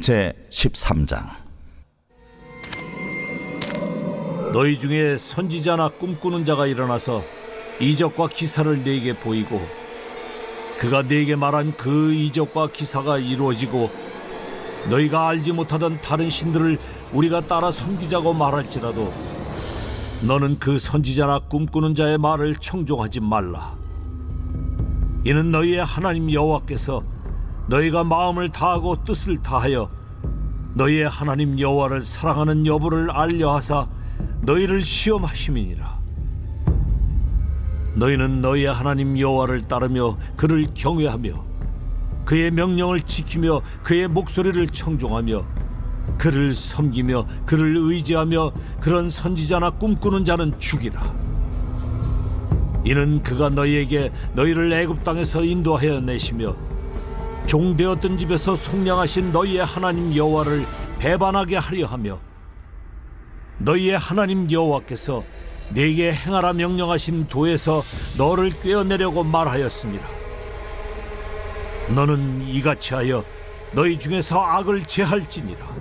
제13장. 너희 중에 선지자나 꿈꾸는 자가 일어나서 이적과 기사를 네게 보이고 그가 네게 말한 그 이적과 기사가 이루어지고 너희가 알지 못하던 다른 신들을 우리가 따라 섬기자고 말할지라도 너는 그 선지자나 꿈꾸는 자의 말을 청종하지 말라. 이는 너희의 하나님 여호와께서 너희가 마음을 다하고 뜻을 다하여 너희의 하나님 여호와를 사랑하는 여부를 알려하사 너희를 시험하심이니라. 너희는 너희의 하나님 여호와를 따르며 그를 경외하며 그의 명령을 지키며 그의 목소리를 청종하며 그를 섬기며 그를 의지하며 그런 선지자나 꿈꾸는 자는 죽이라. 이는 그가 너희에게 너희를 애굽 땅에서 인도하여 내시며 종되었던 집에서 속량하신 너희의 하나님 여호와를 배반하게 하려 하며 너희의 하나님 여호와께서 네게 행하라 명령하신 도에서 너를 꿰어내려고 말하였습니다. 너는 이같이 하여 너희 중에서 악을 제할지니라.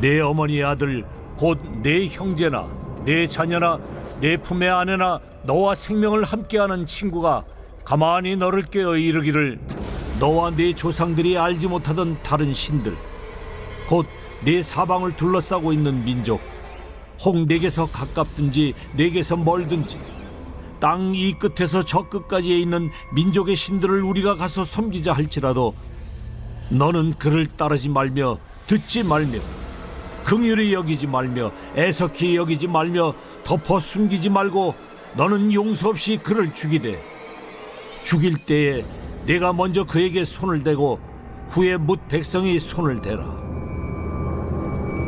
내 어머니의 아들 곧 내 형제나 내 자녀나 내 품의 아내나 너와 생명을 함께하는 친구가 가만히 너를 깨어 이르기를 너와 네 조상들이 알지 못하던 다른 신들 곧 네 사방을 둘러싸고 있는 민족 혹 네게서 가깝든지 네게서 멀든지 땅 이 끝에서 저 끝까지에 있는 민족의 신들을 우리가 가서 섬기자 할지라도 너는 그를 따르지 말며 듣지 말며 긍휼히 여기지 말며 애석히 여기지 말며 덮어 숨기지 말고 너는 용서 없이 그를 죽이되 죽일 때에 내가 먼저 그에게 손을 대고 후에 뭇 백성이 손을 대라.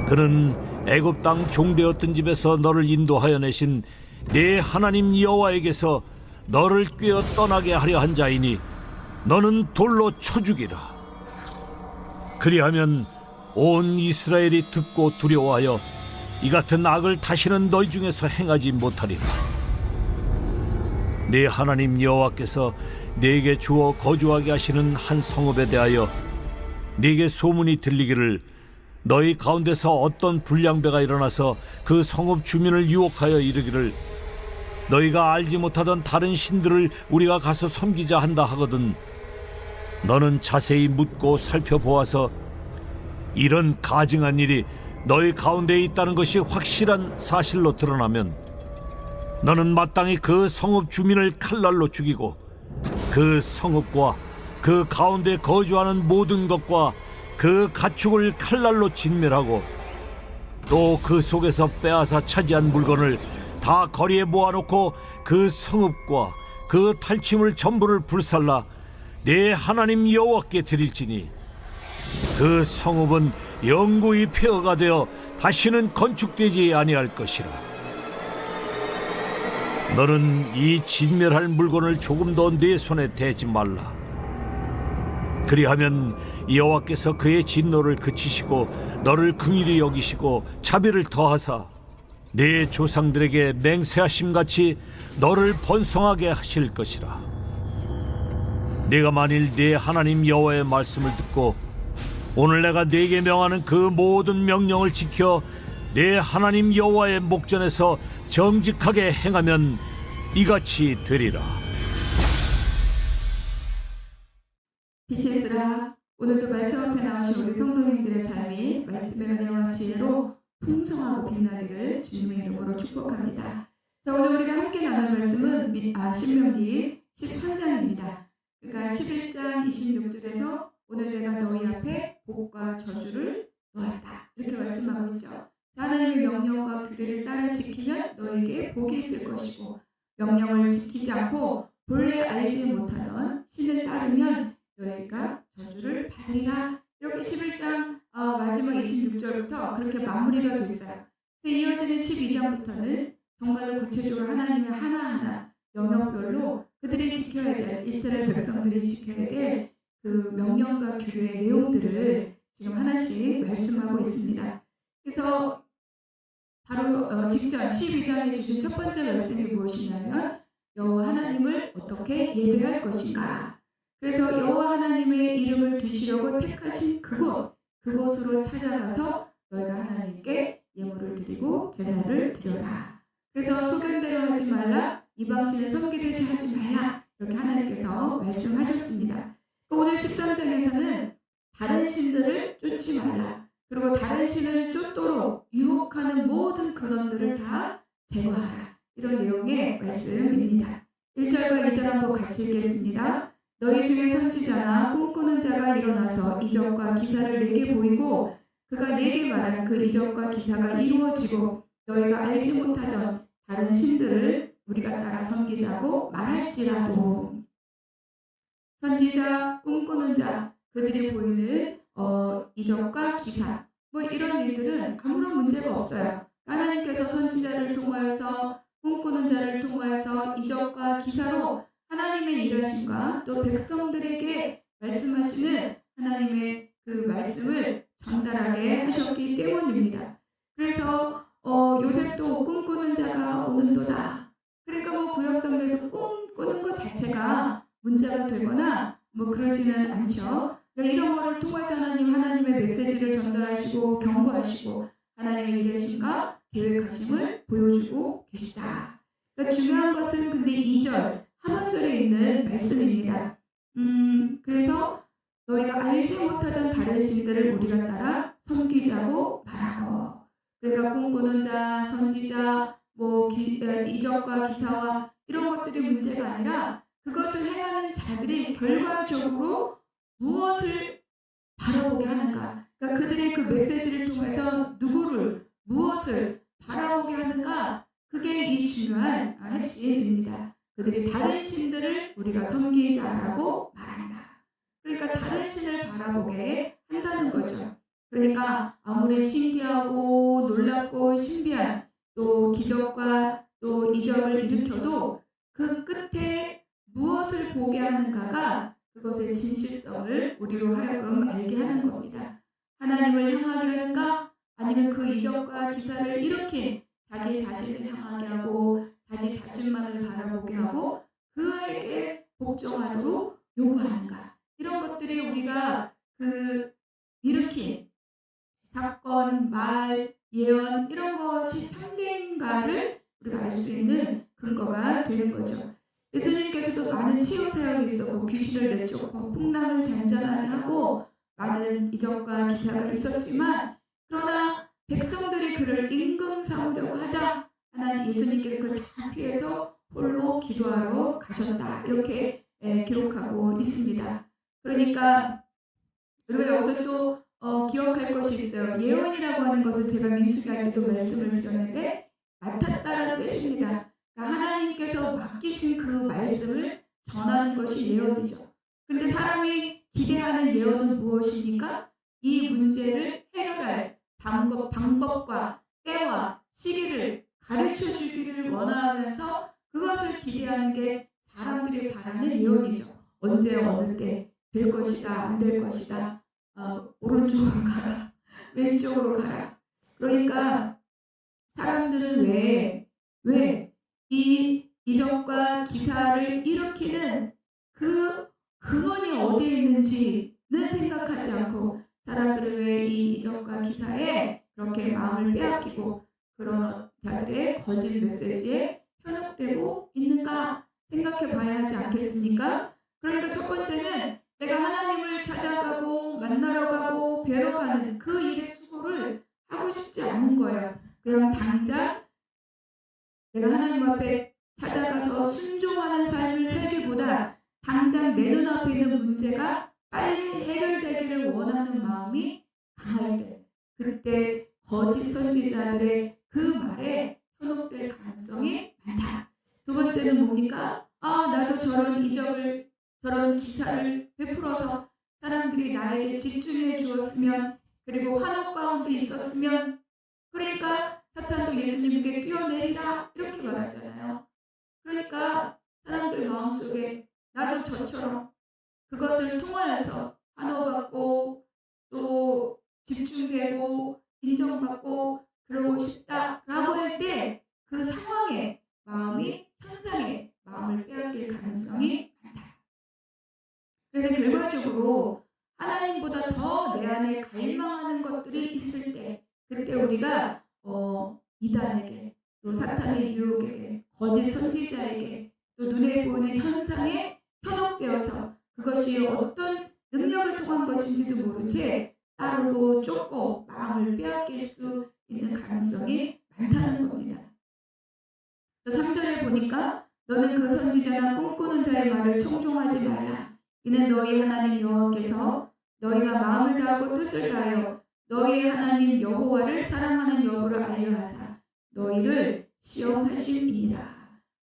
그는 애굽 땅 종되었던 집에서 너를 인도하여 내신 네 하나님 여호와에게서 너를 꿰어 떠나게 하려 한 자이니 너는 돌로 쳐 죽이라. 그리하면 온 이스라엘이 듣고 두려워하여 이 같은 악을 다시는 너희 중에서 행하지 못하리라. 네 하나님 여호와께서 네게 주어 거주하게 하시는 한 성읍에 대하여 네게 소문이 들리기를 너희 가운데서 어떤 불량배가 일어나서 그 성읍 주민을 유혹하여 이르기를 너희가 알지 못하던 다른 신들을 우리가 가서 섬기자 한다 하거든 너는 자세히 묻고 살펴보아서 이런 가증한 일이 너희 가운데에 있다는 것이 확실한 사실로 드러나면 너는 마땅히 그 성읍 주민을 칼날로 죽이고 그 성읍과 그 가운데 거주하는 모든 것과 그 가축을 칼날로 진멸하고 또 그 속에서 빼앗아 차지한 물건을 다 거리에 모아놓고 그 성읍과 그 탈취물 전부를 불살라 내 하나님 여호와께 드릴지니 그 성읍은 영구히 폐허가 되어 다시는 건축되지 아니할 것이라. 너는 이 진멸할 물건을 조금도 네 손에 대지 말라. 그리하면 여호와께서 그의 진노를 그치시고 너를 긍휼히 여기시고 자비를 더하사 네 조상들에게 맹세하심같이 너를 번성하게 하실 것이라. 네가 만일 네 하나님 여호와의 말씀을 듣고 오늘 내가 네게 명하는 그 모든 명령을 지켜 네 하나님 여호와의 목전에서 정직하게 행하면 이같이 되리라. 빛의 스라 오늘도 말씀 앞에 나오신 우리 성도님들의 삶이 말씀의 은혜와 지혜로 풍성하고 빛나기를 주님의 이름으로 축복합니다. 자, 오늘 우리가 함께 나눌 말씀은 신명기 13장입니다. 그러니까 11장 26절에서 오늘 내가 너희 앞에 복과 저주를 놓았다 이렇게 말씀하고 있죠. 하나님의 명령과 규례를 따라 지키면 너에게 복이 있을 것이고 명령을 지키지 않고 본래 알지 못하던 신을 따르면 너희가 저주를 받으리라. 이렇게 11장 마지막 26절부터 그렇게 마무리가 됐어요. 이어지는 12장부터는 정말 구체적으로 하나님의 하나하나 영역별로 그들이 지켜야 될 이스라엘 백성들이 지켜야 될 그 명령과 규례의 내용들을 지금 하나씩 말씀하고 있습니다. 그래서 바로 직전 12장에 주신 첫 번째 말씀이 무엇이냐면 여호와 하나님을 어떻게 예배할 것인가. 그래서 여호와 하나님의 이름을 두시려고 택하신 그곳으로 찾아가서 너희가 하나님께 예물을 드리고 제사를 드려라. 그래서 소견대로 하지 말라, 이방신을 섬기듯이 하지 말라, 이렇게 하나님께서 말씀하셨습니다. 오늘 13장에서는 다른 신들을 쫓지 말라, 그리고 다른 신을 쫓도록 유혹하는 모든 근원들을 다 제거하라, 이런 내용의 말씀입니다. 1절과 2절 한번 같이 읽겠습니다. 너희 중에 선지자나 꿈꾸는 자가 일어나서 이적과 기사를 내게 보이고 그가 내게 말한 그 이적과 기사가 이루어지고 너희가 알지 못하던 다른 신들을 우리가 따라 섬기자고 말할지라도. 선지자, 꿈꾸는 자, 그들이 보이는 이적과 기사, 뭐 이런 일들은 아무런 문제가 없어요. 하나님께서 선지자를 통하여서, 꿈꾸는 자를 통하여서 이적과 기사로 하나님의 일하심과 또 백성들에게 말씀하시는 하나님의 그 말씀을 전달하게 하셨기 때문입니다. 그래서 요셉도 꿈꾸는 자가 오는도다. 그러니까 뭐 구약성경에서 꿈꾸는 것 자체가 문제가 되거나 뭐 그러지는 않죠. 그러니까 이런 거를 통해서 하나님의 메시지를 전달하시고 경고하시고 하나님의 일하심과 계획하심을 보여주고 계시다. 그러니까 중요한 것은 근데 2절 하반절에 있는 말씀입니다. 그래서 너희가 알지 못하던 다른 신들을 우리가 따라 섬기자고 말하고. 그러니까 꿈꾸는 자, 선지자, 이적과 기사와 이런 것들이 문제가 아니라 그것을 행하는 자들이 결과적으로 무엇을 바라보게 하는가. 그러니까 그들의 그 메시지를 통해서 무엇을 바라보게 하는가. 그게 이 중요한 핵심입니다. 그들이 다른 신들을 우리가 섬기자라고 말한다. 그러니까 다른 신을 바라보게 한다는 거죠. 그러니까 아무리 신기하고 놀랍고 신비한 또 기적과 또 이적을 일으켜도 그 끝에 무엇을 보게 하는가가 그것의 진실성을 우리로 하여금 알게 하는 겁니다. 하나님을 향하게 하는가? 아니면 그 이적과 기사를 일으킨 자기 자신을 향하게 하고 자기 자신만을 바라보게 하고 그에게 복종하도록 요구하는가? 이런 것들이 우리가 그 일으킨 사건, 말, 예언 이런 것이 참된가를 우리가 알 수 있는 근거가 되는 거죠. 예수님께서도 많은 치유 사역이 있었고 귀신을 내쫓고 풍랑을 잔잔하게 하고 많은 이적과 기사가 있었지만 그러나 백성들이 그를 임금 삼으려고 하자 하나님 예수님께서 그걸 다 피해서 홀로 기도하러 가셨다. 이렇게 기록하고 있습니다. 그러니까 우리가 여기서 또 기억할 것이 있어요. 예언이라고 하는 것은 제가 민수기 할 때도 말씀을 드렸는데 맡았다는 뜻입니다. 그러니까 하나님께서 맡기신 그 말씀을 전하는 것이 예언이죠. 그런데 사람이 기대하는 예언은 무엇입니까? 이 문제를 해결할 방법과 때와 시기를 가르쳐 주기를 원하면서 그것을 기대하는 게 사람들이 바라는 예언이죠. 언제 어느 때 될 것이다, 안 될 것이다. 오른쪽으로 가라, 왼쪽으로 가라. 그러니까 사람들은 왜 이 이적과 기사를 일으키는 그 근원이 어디에 있는지는 생각하지 않고 사람들은 왜 이 이적과 기사에 그렇게 마음을 빼앗기고 그런 자들의 거짓 메시지에 현혹되고 있는가 생각해 봐야 하지 않겠습니까? 그러니까 첫 번째는 내가 하나님을 찾아가고 만나러 가고 뵈러 가는 그 일의 수고를 하고 싶지 않은 거예요. 그냥 당장 내가 하나님 앞에 찾아가서 순종하는 삶을 살기보다 당장 내 눈앞에 있는 문제가 빨리 해결되기를 원하는 마음이 강할 때 그때 거짓 선지자들의 그 말에 현혹될 가능성이 많다. 두 번째는 뭡니까? 나도 저런 이적을 저런 기사를 베풀어서 사람들이 나에게 집중해 주었으면 그리고 환호 가운데 있었으면 그러니까 사탄도 예수님께 뛰어내리라 이렇게 말하잖아요. 그러니까 사람들 마음속에 나도 저처럼 그것을 통하여서 환호받고 또 집중되고 인정받고 그러고 싶다라고 할 때 그 상황에 마음이 현상에 마음을 빼앗길 가능성이 많다. 하나님보다 더 내 안에 갈망하는 것들이 있을 때, 그때 우리가 이단에게, 또 사탄의 유혹에게, 거짓 선지자에게, 또 눈에 보이는 현상에 현혹되어서 그것이 어떤 능력을 통한 것인지도 모른 채 따르고 쫓고 마음을 빼앗길 수 있는 가능성이 많다는 겁니다. 3절에 보니까 너는 그 선지자나 꿈꾸는 자의 말을 청종하지 말라. 이는 너희 하나님 여호와께서 너희가 마음을 다하고 뜻을 다하여 너희의 하나님 여호와를 사랑하는 여부를 알려 하사 너희를 시험하심이니라.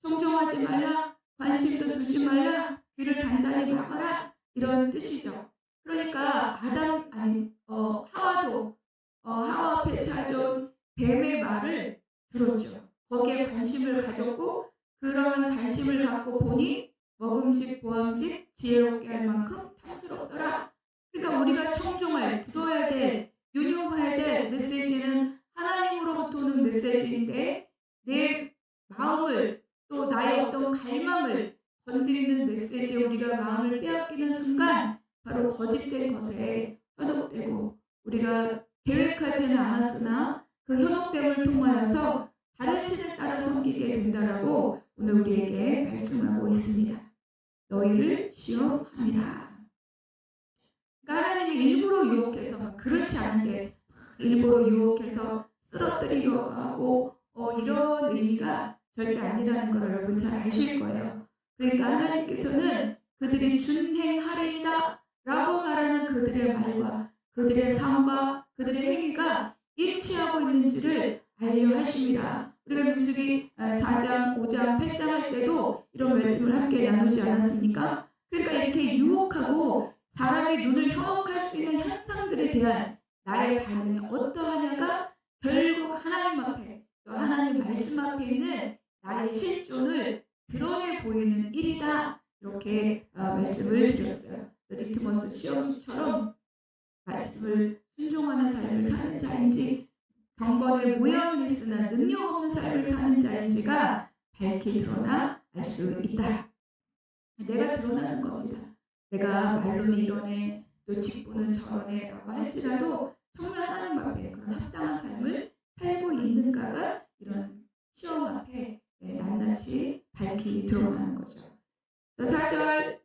청종하지 말라, 관심도 두지 말라, 귀를 단단히 막아라, 이런 뜻이죠. 그러니까 하와도 하와 앞에 찾아온 뱀의 말을 들었죠. 거기에 관심을 가졌고 그러한 관심을 갖고 보니 먹음직 보암직 지혜롭게 할 만큼 탐스럽더라. 그러니까 우리가 청종할, 들어야 될, 유념해야 될 메시지는 하나님으로부터 오는 메시지인데 내 마음을, 또 나의 어떤 갈망을 건드리는 메시지에 우리가 마음을 빼앗기는 순간 바로 거짓된 것에 현혹되고 우리가 계획하지는 않았으나 그 현혹됨을 통하여서 다른 신을 따라 섬기게 된다라고 오늘 우리에게 말씀하고 있습니다. 너희를 시험함이라. 그러니까 하나님이 일부러 유혹해서, 그렇지 않은데 일부러 유혹해서 쓰러뜨리려고 하고 이런 의미가 절대 아니라는 걸 여러분 잘 아실 거예요. 그러니까 하나님께서는 그들이 준행하리이다 라고 말하는 그들의 말과 그들의 삶과 그들의 행위가 일치하고 있는지를 알려 하심이라. 우리가 민수기 4장, 5장, 8장 할 때도 이런 말씀을 함께 나누지 않았습니까? 그러니까 이렇게 유혹하고 사람의 눈을 현혹할 수 있는 현상들에 대한 나의 반응이 어떠하냐가 결국 하나님 앞에, 또 하나님 말씀 앞에 있는 나의 실존을 드러내 보이는 일이다. 이렇게 말씀을 드렸어요. 리트머스 시험지처럼 말씀을 순종하는 삶을 사는 자인지 경건의 모양을 있으나 능력 없는 삶을 사는 자인지가 밝히 드러나 알 수 있다. 내가 드러나는 겁니다. 내가 말로는 이러네, 또 직분은 저러네 라고 할지라도 정말 하나님 앞에 그런 합당한 삶을 살고 있는가가 이런 시험 앞에 낱낱이 밝히 드러나는 거죠. 4절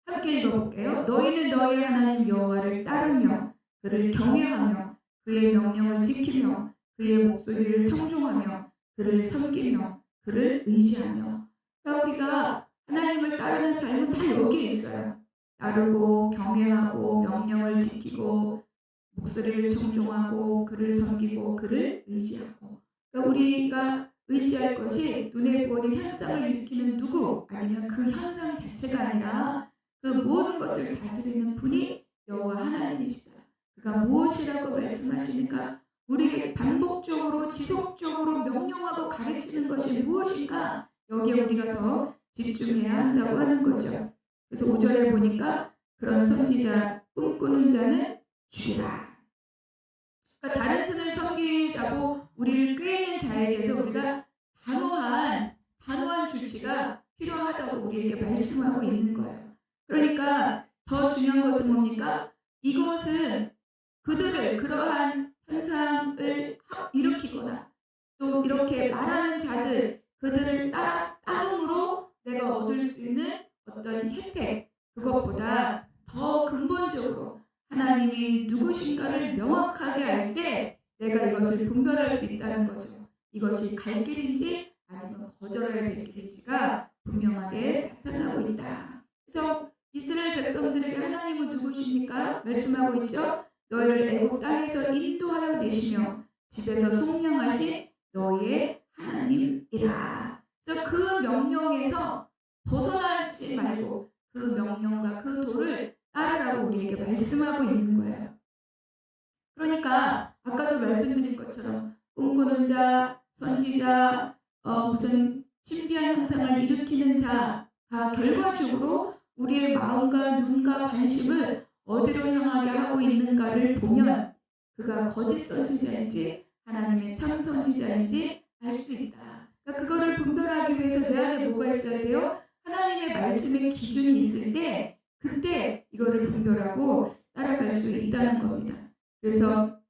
함께 읽어볼게요. 너희는 너희 하나님 여호와를 따르며 그를 경외하며 그의 명령을 지키며 그의 목소리를 청종하며 그를 섬기며 그를 의지하며. 그러니까 우리가 하나님을 따르는 삶은 다 여기에 있어요. 따르고 경외하고 명령을 지키고 목소리를 청종하고 그를 섬기고 그를 의지하고. 그러니까 우리가 의지할 것이 눈에 보이는 현상을 일으키는 누구, 아니면 그 현상 자체가 아니라 그 모든 것을 다스리는 분이 여호와 하나님이시다. 그가 무엇이라고 말씀하시는가? 우리에게 반복적으로 지속적으로 명령하고 가르치는 것이 무엇인가? 여기에 우리가 더 집중해야 한다고 하는 거죠. 그래서 5절에 보니까 그런 선지자, 꿈꾸는 자는 주라. 그러니까 다른 신을 섬기라고 우리를 꾀는 자에 대해서 우리가 단호한 조치가 필요하다고 우리에게 말씀하고 있는 거예요. 그러니까 더 중요한 것은 뭡니까? 이것은 그들을, 그러한 현상을 일으키거나 또 이렇게 말하는 자들, 그들을 따름으로 내가 얻을 수 있는 어떤 혜택, 그것보다 더 근본적으로 하나님이 누구신가를 명확하게 알 때 내가 이것을 분별할 수 있다는 거죠. 이것이 갈 길인지 아니면 거절해야 될 길인지가 분명하게 나타나고 있다. 그래서 이스라엘 백성들에게 하나님은 누구십니까? 말씀하고 있죠. 너희를 애국 땅에서 인도하여 내시며 집에서 속량하신 너희의 하나님이라. 그래서 그 명령에서 벗어나지 말고 그 명령과 그 도를 따르라고 우리에게 말씀하고 있는 거예요. 그러니까 아까도 말씀드린 것처럼 꿈꾸는 자, 선지자, 무슨 신비한 현상을 일으키는 자가 결과적으로 우리의 마음과 눈과 관심을 어디로 향하게 하고 있는가를 보면 그가 거짓 선지자인지 하나님의 참 선지자인지 알 수 있다. 그러니까 그거를 분별하기 위해서 내 안에 뭐가 있어야 돼요? 하나님의 말씀의 기준이 있을 때 그때 이거를 분별하고 따라갈 수 있다는 겁니다. 그래서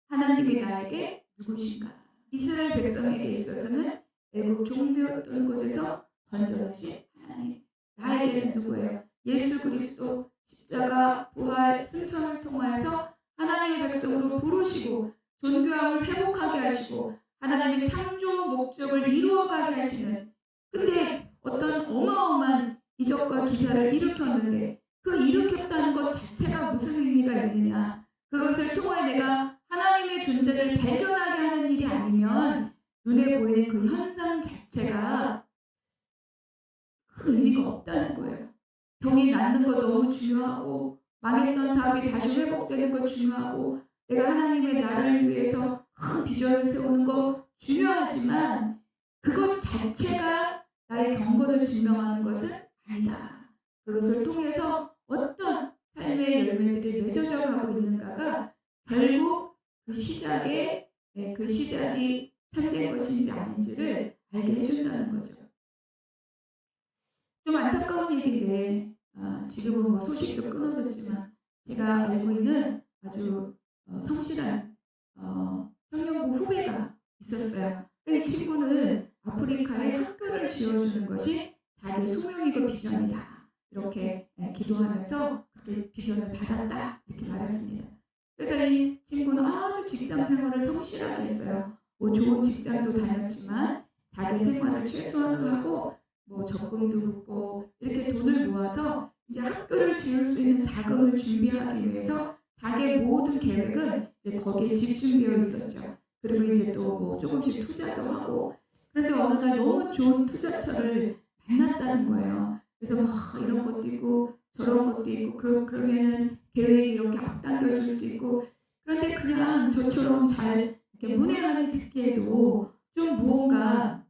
하나님이 나에게 누구신가? 이스라엘 백성에게 있어서는 애국 종되었던 곳에서 건져내신 하나님. 나에게는 누구예요? 예수 그리스도 십자가 부활 승천을 통하여서 하나님의 백성으로 부르시고 존귀함을 회복하게 하시고 하나님의 창조 목적을 이루어가게 하시는, 근데 어떤 어마어마한 이적과 기사를 일으켰는데 그 일으켰다는 것 자체가 무슨 의미가 있느냐? 그것을 통해 내가 하나님의 존재를 발견하게 하는 일이 아니면 눈에 보이는 그 현상 자체가 큰 의미가 없다는 거예요. 병이 낫는 거 너무 중요하고 망했던 사업이 다시 회복되는 거 중요하고 내가 하나님의 나라를 위해서 큰 비전을 세우는 거 중요하지만 그것 자체가 나의 경건을 증명하는 것은 아니다. 그것을 통해서 어떤 삶의 열매들이 맺어져 가고 있는가가 결국 그 시작이 참된 것인지 아닌지를 알게 해준다는 거죠. 좀 안타까운 얘기인데 지금은 뭐 소식도 끊어졌지만 제가 알고 있는 아주 성실한 청년부 후배가 있었어요. 이 친구는 아프리카에 학교를 지어주는 것이 자기 소명이고 비전이다. 이렇게 기도하면서 그렇게 비전을 받았다. 이렇게 말했습니다. 그래서 이 친구는 아주 직장 생활을 성실하게 했어요. 뭐 좋은 직장도 다녔지만 자기 생활을 최소한으로 하고 뭐 적금도 붓고 이렇게 돈을 모아서 이제 학교를 지을 수 있는 자금을 준비하기 위해서 자기의 모든 계획은 이제 거기에 집중되어 있었죠. 그리고 이제 또 뭐 조금씩 투자도 하고, 그런데 어느 날 너무 좋은 투자처를 만났다는 거예요. 그래서 막 이런 것도 있고 저런 것도 있고 그러면 계획이 이렇게 앞당겨질 수 있고, 그런데 그냥 저처럼 잘 이렇게 문외한을 듣기에도 좀 무언가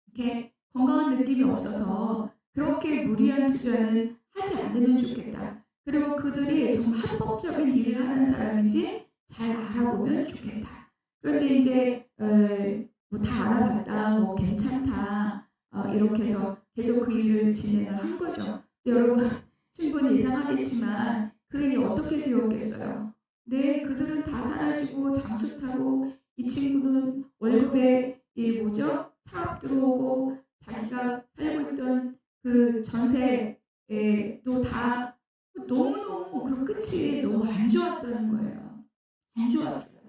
이렇게 건강한 느낌이 없어서 그렇게 무리한 투자는 하지 않으면 좋겠다. 그리고 그들이 정말 합법적인 일을 하는 사람인지 잘 알아보면 좋겠다. 그런데 이제 뭐 다 알아봤다, 뭐 괜찮다, 이렇게 해서 계속 그 일을 진행을 한 거죠. 여러분 충분히 예상하겠지만 그 일이 어떻게 되었겠어요? 네, 그들은 다 사라지고 잠수 타고 이 친구는 월급에 사업 들어오고 자기가 살고 있던 그 전세도 다 너무너무 그 끝이 너무 안 좋았다는 거예요. 안 좋았어요.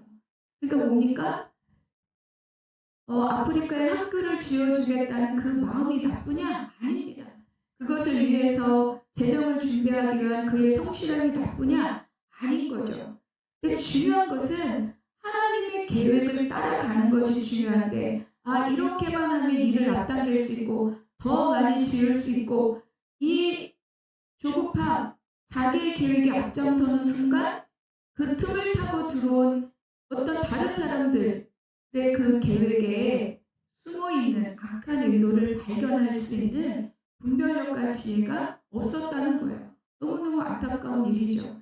그러니까 뭡니까? 아프리카에 학교를 지어주겠다는 그 마음이 나쁘냐? 아닙니다. 그것을 위해서 재정을 준비하기 위한 그의 성실함이 나쁘냐? 아닌 거죠. 근데 중요한 것은 하나님의 계획을 따라가는 것이 중요한데, 이렇게만 하면 일을 앞당길 수 있고 더 많이 지을 수 있고, 이 조급함, 자기의 계획에 앞장서는 순간 그 틈을 타고 들어온 어떤 다른 사람들의 그 계획에 숨어있는 악한 의도를 발견할 수 있는 분별력과 지혜가 없었다는 거예요. 너무너무 안타까운 일이죠.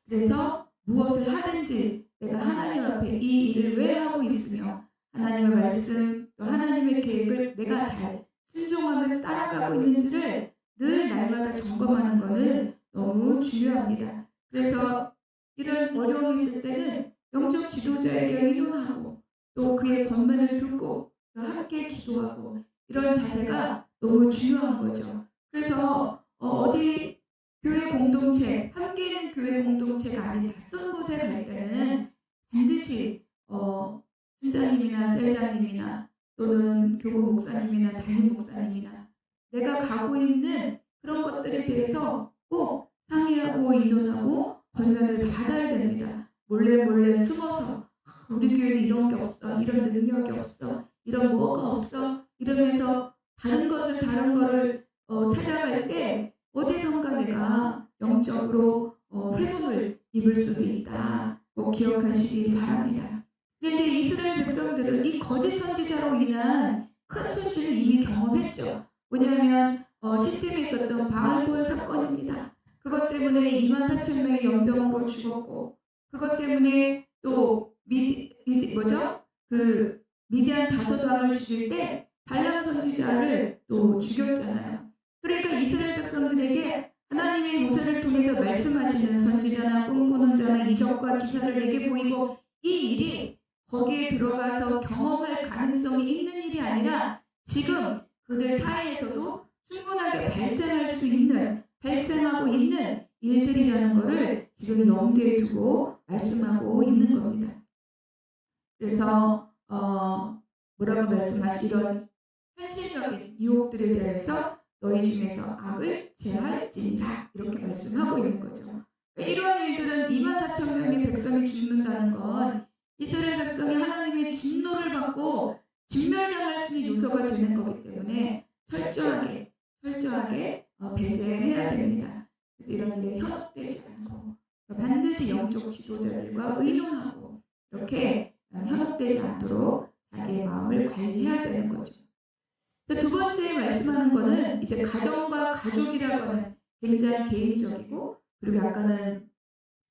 그래서 무엇을 하든지 내가 하나님 앞에 이 일을 왜 하고 있으며 하나님의 말씀 또 하나님의 계획을 내가 잘 순종하며 따라가고 있는지를 늘 날마다 점검하는 것은 너무 중요합니다. 그래서 이런 어려움이 있을 때는 영적 지도자에게 의논하고 또 그의 권면을 듣고 또 함께 기도하고, 이런 자세가 너무 중요한 거죠. 그래서 어디 교회 공동체, 함께 있는 교회 공동체가 아닌 낯선 곳에 갈 때는 반드시 순자님이나 셀자님이나 또는 교구 목사님이나 담임 목사님이나 내가 가고 있는 그런 것들에 대해서 꼭 상의하고 의논하고 권면을 받아야 됩니다. 몰래 숨어서 우리 교회는 이런 게 없어, 이런 능력이 없어, 이런 뭐가 없어 이러면서 다른 거를 찾아갈 때 어디선가 내가 영적으로 훼손을 입을 수도 있다. 꼭 기억하시기 바랍니다. 근데 이제 이스라엘 백성들은 이 거짓 선지자로 인한 큰 손실을 이미 경험했죠. 왜냐하면 시팀에 있었던 바알볼 사건입니다. 그것 때문에 24,000명의 연병으로 죽었고, 그것 때문에 또 미디안 다섯 왕을 죽일 때 발람 선지자를 또 죽였잖아요. 그러니까 이스라엘 백성들에게 하나님이 모세를 통해서 말씀하시는 선지자나 꿈꾸는 자나 이적과 기사를 내게 보이고 이 일이 거기에 들어가서 경험할 가능성이 있는 일이 아니라 지금 그들 사이에서도 충분하게 발생하고 있는 일들이라는 것을 지금 염두에 두고 말씀하고 있는 겁니다. 그래서 뭐라고 말씀하시 이런 현실적인 유혹들에 대해서 너희 중에서 악을 제할지니라 이렇게 말씀하고 있는 거죠. 이러한 일들은 2만 4천 명의 백성이 죽는다는 건 이스라엘 백성이 하나님의 진노를 받고 진멸당할 수 있는 요소가 되는 거기 때문에 철저하게 배제해야 됩니다. 그래서 이런 일에 현혹되지 않고 반드시 영적 지도자들과 의논하고 이렇게 현혹되지 않도록 자기의 마음을 관리해야 되는 거죠. 두 번째 말씀하는 거는 이제 가정과 가족이라고 하는 굉장히 개인적이고 그리고 약간은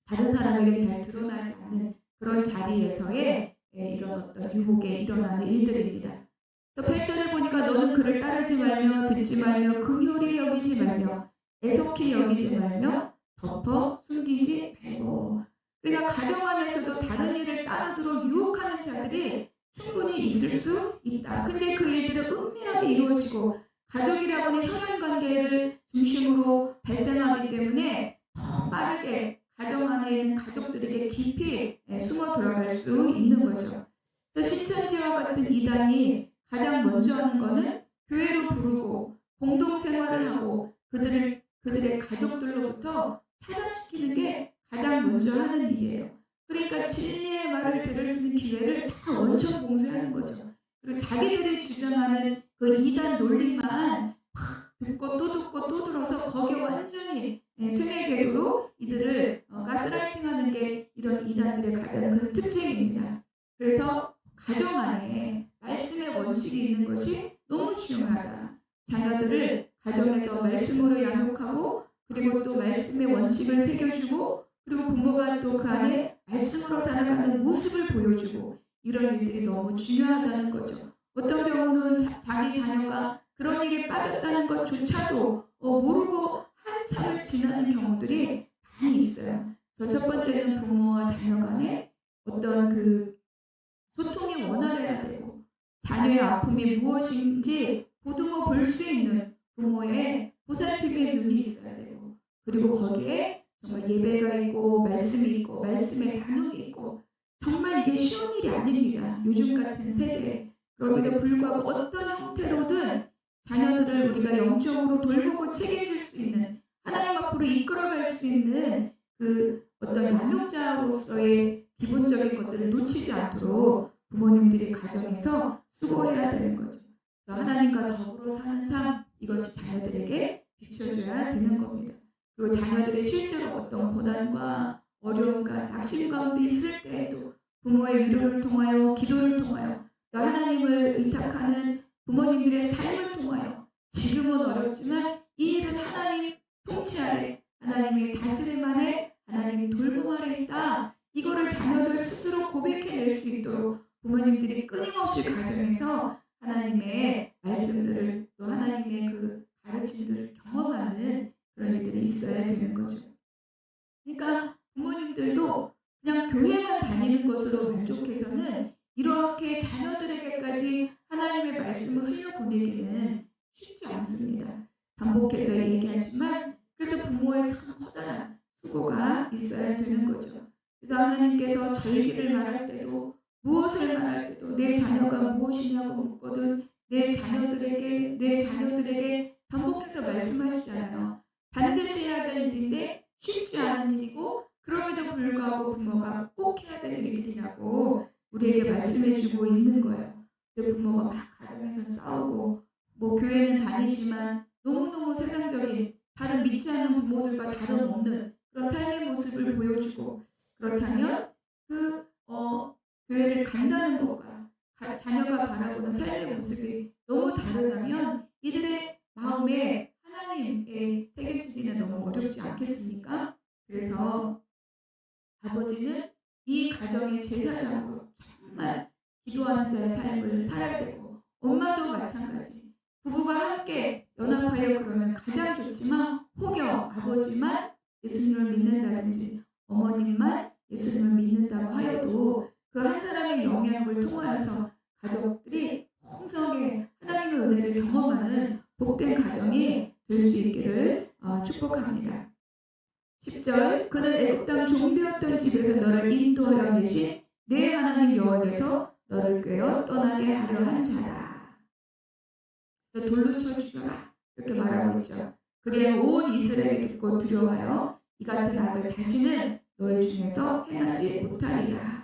다른 사람에게 잘 드러나지 않는 그런 자리에서의 이런 어떤 유혹에 일어나는 일들입니다. 8절을 보니까 너는 그를 따르지 말며 듣지 말며 긍휼히 여기지 말며 애석히 여기지 말며 덮어 숨기지 말고. 그러니까 가정 안에서도 다른 일을 따르도록 유혹하는 자들이 충분히 있을 수 있다. 근데 그 일들은 은밀하게 이루어지고 가족이라고 하는 혈연관계를 중심으로 발생하기 때문에 더 빠르게 가정 안에 있는 가족들에게 깊이 숨어 들어갈 수 있는 거죠. 신천지와 같은 이단이 가장 먼저 하는 거는 교회로 부르고 공동생활을 하고 그들의 가족들로부터 차단시키는 게 가장 먼저 하는 일이에요. 그러니까 진리의 말을 들을 수 있는 기회를 다 원천 봉쇄하는 거죠. 그리고 자기들이 주장하는 그 이단 논리만 듣고 또 들어서 거기에 완전히 쇠뇌 궤도로 이들을 가스라이팅하는 게 이런 이단들의 가장 큰 특징입니다. 그래서 가정 안에 말씀의 원칙이 있는 것이 너무 중요하다. 자녀들을 가정에서 말씀으로 양육하고 그리고 또 말씀의 원칙을 새겨주고 그리고 부모가 또 그 안에 말씀으로 살아가는 모습을 보여주고 이런 일들이 너무 중요하다는 거죠. 어떤 경우는 자기 자녀가 그런 일에 빠졌다는 것조차도 모르고 한참을 지나는 경우들이 많이 있어요. 첫 번째는 부모와 자녀 간에 어떤 그 소통이 원활해야 되고 자녀의 아픔이 무엇인지 보듬어 볼 수 있는 부모의 보살핌의 눈이 있어야 되고 그리고 거기에 정말 예배가 있고 말씀이 있고 말씀의 반응이 있고 정말 이게 쉬운 일이 아닙니다. 요즘 같은 세대에. 그럼에도 불구하고 어떤 형태로든 자녀들을 우리가 영적으로 돌보고 책임질 수 있는 하나님 앞으로 이끌어갈 수 있는 그 어떤 양육자로서의 기본적인 것들을 놓치지 않도록 부모님들이 가정에서 수고해야 되는 거죠. 하나님과 더불어 사는 삶 이것이 자녀들에게 비춰줘야 되는 겁니다. 그리고 자녀들이 실제로 어떤 고난과 어려움과 낙심 가운데 있을 때에도 부모의 위로를 통하여 기도를 통하여 하나님을 의탁하는 부모님들의 삶을 통하여 지금은 어렵지만 이 일은 하나님 통치 아래 하나님의 다스림 아래 하나님의 돌봄 아래 있다. 이거를 자녀들 스스로 고백해낼 수 있도록 부모님들이 끊임없이 가정에서 하나님의 말씀들을 또 하나님의 그 가르침들을 경험하는 그런 일들이 있어야 되는 거죠. 그러니까 부모님들도 그냥 교회만 다니는 것으로 만족해서는 이렇게 자녀들에게까지 하나님의 말씀을 흘려보내기는 쉽지 않습니다. 반복해서 얘기하지만 그래서 부모의 참 커다란 수고가 있어야 되는 거죠. 그래서 하나님께서 절기를 말할 때도 무엇을 말할 때도 내 자녀가 무엇이냐고 묻거든 내 자녀들에게 반복해서 말씀하시잖아요. 반드시 해야 될 일인데 쉽지 않은 일이고 그럼에도 불구하고 부모가 꼭 해야 될 일이라고 우리에게 말씀해주고 있는 거예요. 근데 부모가 막 가정에서 싸우고 뭐 교회는 다니지만 너무너무 세상적인 다른 믿지 않는 부모들과 다름없는 그런 삶의 모습을 보여주고 그렇다면 그 교회를 간다는 것과 자녀가 바라보는 삶의 모습이 너무 다르다면 이들의 마음에 하나님의 새겨지기는 너무 어렵지 않겠습니까? 그래서 아버지는 이 가정의 제사장으로 정말 기도하는 자의 삶을 살아야 되고 엄마도 마찬가지 부부가 함께 연합하여 그러면 가장 좋지만 혹여 아버지만 예수님을 믿는다든지 어머님만 예수님을 믿는다고 하여도 그 한 사람의 영향을 통하여서 가족들이 풍성하게 하나님의 은혜를 경험하는 복된 가정이 될 수 있기를 축복합니다. 10절 그는 애굽 땅 종되었던 집에서 너를 인도하여 내신 내 하나님 여호와께서 너를 꿰어 떠나게 하려 한 자라. 돌로 쳐 죽여라 이렇게 말하고 있죠. 그리하여 온 이스라엘이 듣고 두려워하여 이 같은 악을 다시는 너희 중에서 행하지 못하리라.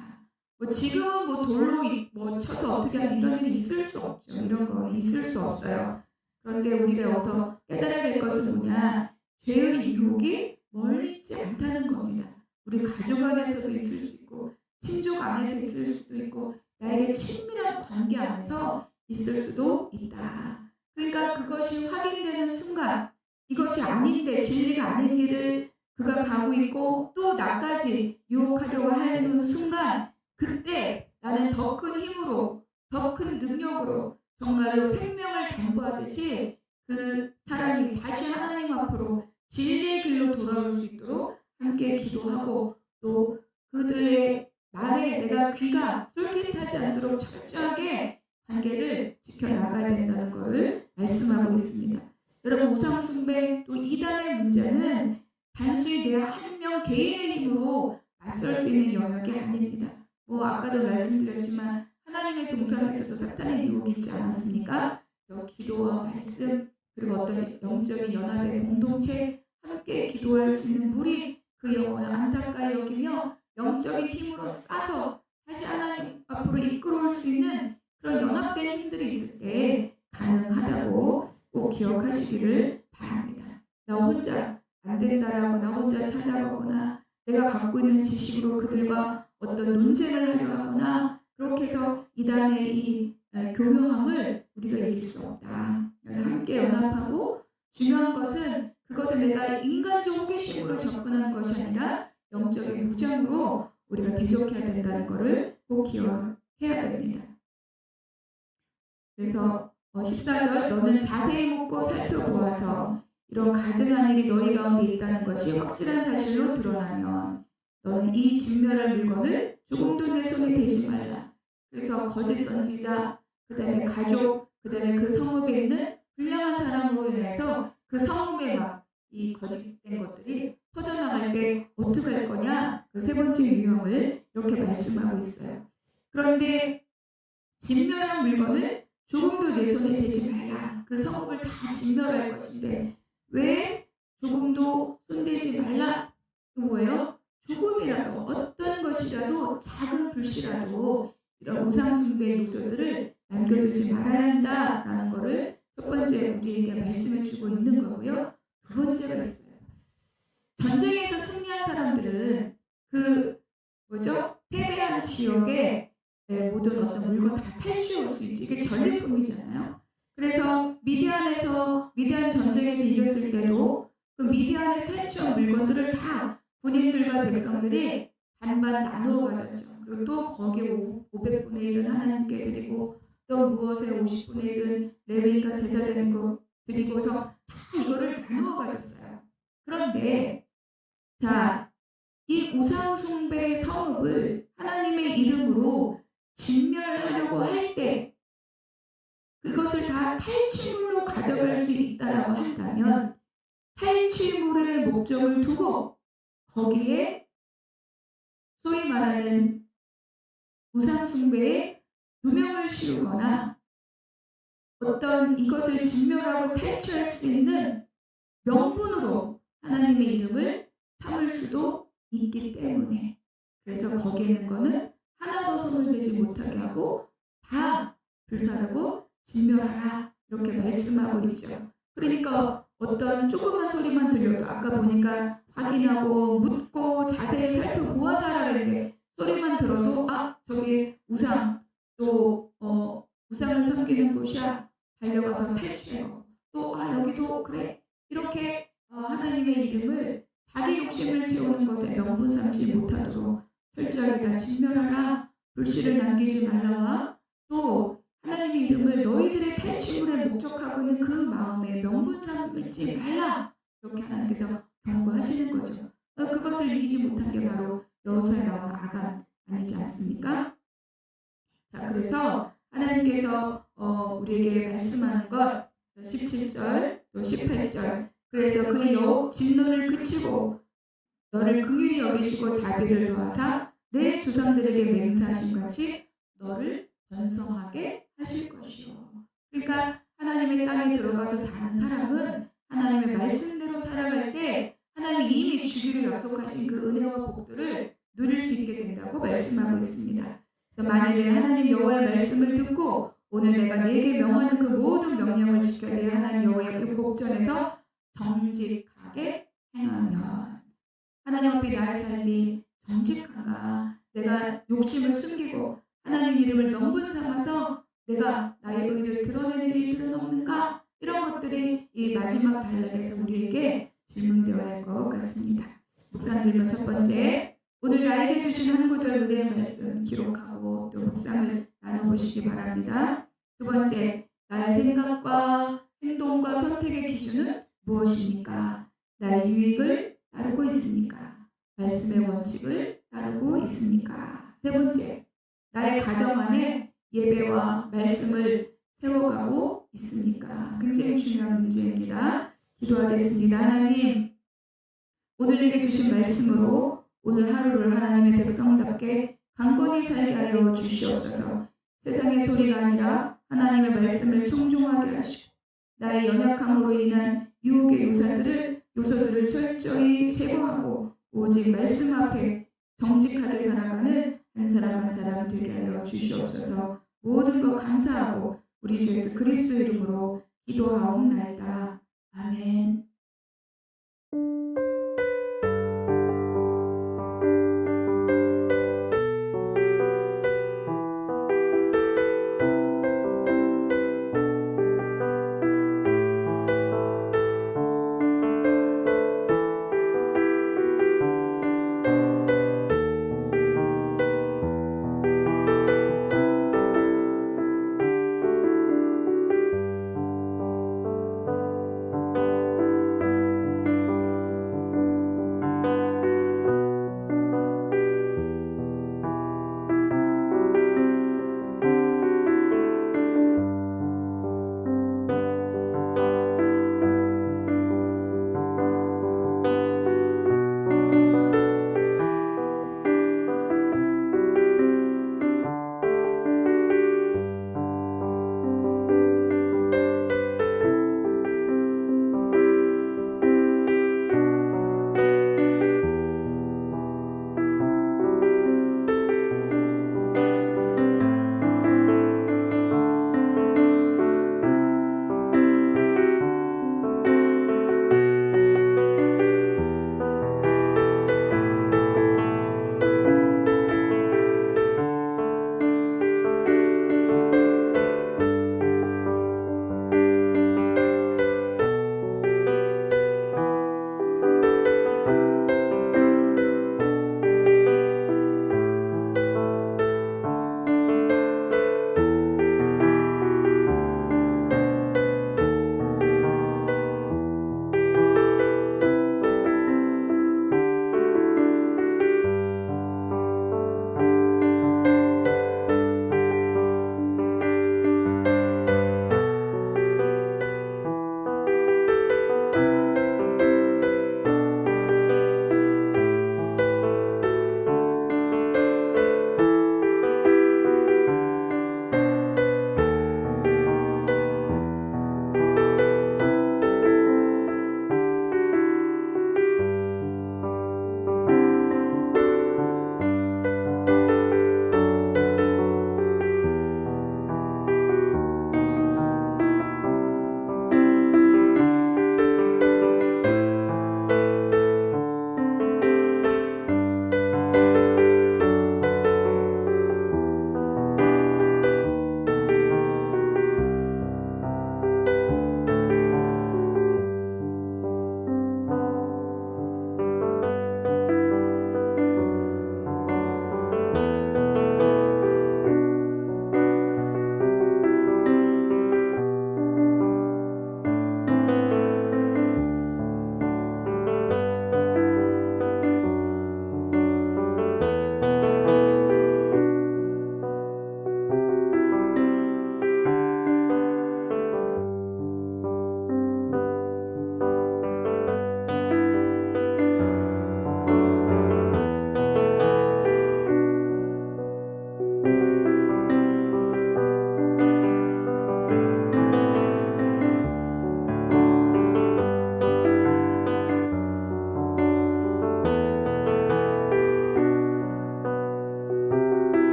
지금은 돌로 쳐서 어떻게 하면 이런 일이 있을 수 없죠. 이런 거 있을 수 없어요. 그런데 우리가 어서 깨달아야 될 것은 뭐냐? 죄의 유혹이 멀리 있지 않다는 겁니다. 우리 가족 안에서도 있을 수 있고 친족 안에서 있을 수도 있고 나에게 친밀한 관계 안에서 있을 수도 있다. 그러니까 그것이 확인되는 순간 이것이 아닌데 진리가 아닌 길을 그가 가고 있고 또 나까지 유혹하려고 하는 순간 그때 나는 더 큰 힘으로 더 큰 능력으로 정말로 생명을 담보하듯이 그 사람이 다시 하나님 앞으로 진리의 길로 돌아올 수 있도록 함께 기도하고 또 그들의 말에 내가 귀가 솔깃하지 않도록 철저하게 관계를 지켜나가야 된다는 것을 말씀하고 있습니다. 여러분 우상숭배 또 이단의 문제는 단순히 내 한 명 개인의 힘으로 맞설 수 있는 영역이 아닙니다. 아까도 말씀드렸지만 하나님의 동산에서도 사탄의 유혹이 있지 않았습니까? 기도와 말씀 그리고 어떤 영적인 연합의 공동체 함께 기도할 수 있는 무리 그 영혼을 안타까이 여기며 영적인 힘으로 싸서 다시 하나님 앞으로 이끌어올 수 있는 그런 연합된 힘들이 있을 때 가능하다고 꼭 기억하시기를 바랍니다. 나 혼자 안 된다라고 나 혼자 찾아가거나 내가 갖고 있는 지식으로 그들과 어떤 논쟁을 하려 하거나 그렇게 해서 이단의 이 교묘함을 우리가 이길 수 없다. 그래서 함께 연합하고 중요한 것은 그것을 내가 인간적 호기심으로 접근하는 것이 아니라 영적인 무장으로 우리가 대적해야 된다는 것을 꼭 기억해야 됩니다. 그래서 14절 너는 자세히 묻고 살펴보아서 이런 가증한 일이 너희 가운데 있다는 것이 확실한 사실로 드러나면 너는 이 진멸할 물건을 조금도 내 손에 대지 말라. 그래서 거짓 선지자, 그 다음에 가족, 그 다음에 그 성읍에 있는 불량한 사람으로 인해서 그 성읍에 막 이 거짓된 것들이 퍼져나갈 때 어떻게 할 거냐? 그 세 번째 유형을 이렇게 말씀하고 있어요. 그런데 진멸한 물건을 조금도 내 손에 대지 말라. 그 성읍을 다 진멸할 것인데 왜 조금도 손대지 말라? 그 뭐예요? 조금이라도 어떤 것이라도 작은 불씨라도 이런 우상숭배의 요소들을 남겨두지 말아야 한다라는 것을 첫 번째 우리에게 말씀해 주고 있는 거고요. 두 번째가 있어요. 전쟁에서 승리한 사람들은 그 패배한 지역에 모든 어떤 물건 다 탈취해 올 수 있지. 이게 전리품이잖아요. 그래서 미디안 전쟁에서 이겼을 때도 그 미디안에서 탈취한 물건들을 다 군인들과 백성들이 반반 나누어 가졌죠. 그리고 또 거기에 500분의 1은 하나님께 드리고 또 무엇에 50분의 1은 레위인과 제사장인 거 드리고서 다 이거를 나누어 가졌어요. 그런데 이 우상숭배의 성읍을 하나님의 이름으로 진멸하려고 할 때 그것을 다 탈취물로 가져갈 수 있다라고 한다면 탈취물의 목적을 두고 거기에 소위 말하는 우상숭배에 누명을 씌우거나 어떤 이것을 진멸하고 탈취할 수 있는 명분으로 하나님의 이름을 삼을 수도 있기 때문에 그래서 거기에 있는 거는 하나도 손을 대지 못하게 하고 다 불사르고 진멸하라 이렇게 말씀하고 있죠. 그러니까 어떤 조그만 소리만 들려도 아까 보니까 확인하고 묻고 자세히 살펴보아서 하라는데 소리만 들어도 저기 우상 또 우상을 섬기는 곳이야 달려가서 탈취해요. 또 여기도 그래 이렇게 하나님의 이름을 자기 욕심을 채우는 것에 명분 삼지 못하도록 철저하게 다 진멸하라 불씨를 남기지 말라와 또 하나님의 이름을 너희들의 탈취물에 목적하고 있는 그 마음에 명분 삼지 말라. 이렇게 하나님께서 경고하시는 거죠. 그것을 이기지 못한 게 바로 여호수아에 나오는 아간 아니지 않습니까? 자, 그래서 하나님께서 우리에게 말씀하는 것 17절 또 18절 그래서 그의 진노를 그치고 너를 긍휼히 여기시고 자비를 더하사 내 조상들에게 맹세하신 같이 너를 번성하게 하실 것이요. 그러니까 하나님의 땅에 들어가서 사는 사람은 하나님의 말씀대로 살아갈 때 하나님이 이미 주기로 약속하신 그 은혜와 복들을 누릴 수 있게 된다고 말씀하고 있습니다. 그래서 만일에 하나님 여호와의 말씀을 듣고 오늘 내가 네게 명하는 그 모든 명령을 지켜 내 하나님 여호와의 복전에서 정직하게 행하면 하나님 앞에 나의 삶이 정직한가? 내가 욕심을 숨기고 하나님 이름을 명분 삼아서 내가 나의 의를 드러내는 일들은 없는가? 이런 것들이 이 마지막 단락에서 우리에게 질문되어야 할 것 같습니다. 묵상 질문 첫 번째, 오늘 나에게 주신 한 구절 은혜의 말씀 기록하고 또 묵상을 나눠보시기 바랍니다. 두 번째, 나의 생각과 행동과 선택의 기준은 무엇입니까? 나의 유익을 따르고 있습니까? 말씀의 원칙을 따르고 있습니까? 세 번째, 나의 가정 안에 예배와 말씀을 세워가고 있습니까? 굉장히 중요한 문제입니다. 기도하겠습니다. 하나님, 오늘 내게 주신 말씀으로 오늘 하루를 하나님의 백성답게 강건히 살게 하여 주시옵소서. 세상의 소리가 아니라 하나님의 말씀을 청종하게 하시고 나의 연약함으로 인한 유혹의 요소들을 철저히 제거하고 오직 말씀 앞에 정직하게 살아가는 한 사람 한 사람 되게 하여 주시옵소서. 모든 것 감사하고 우리 주 예수 그리스도 이름으로 기도하옵나이다. 아멘.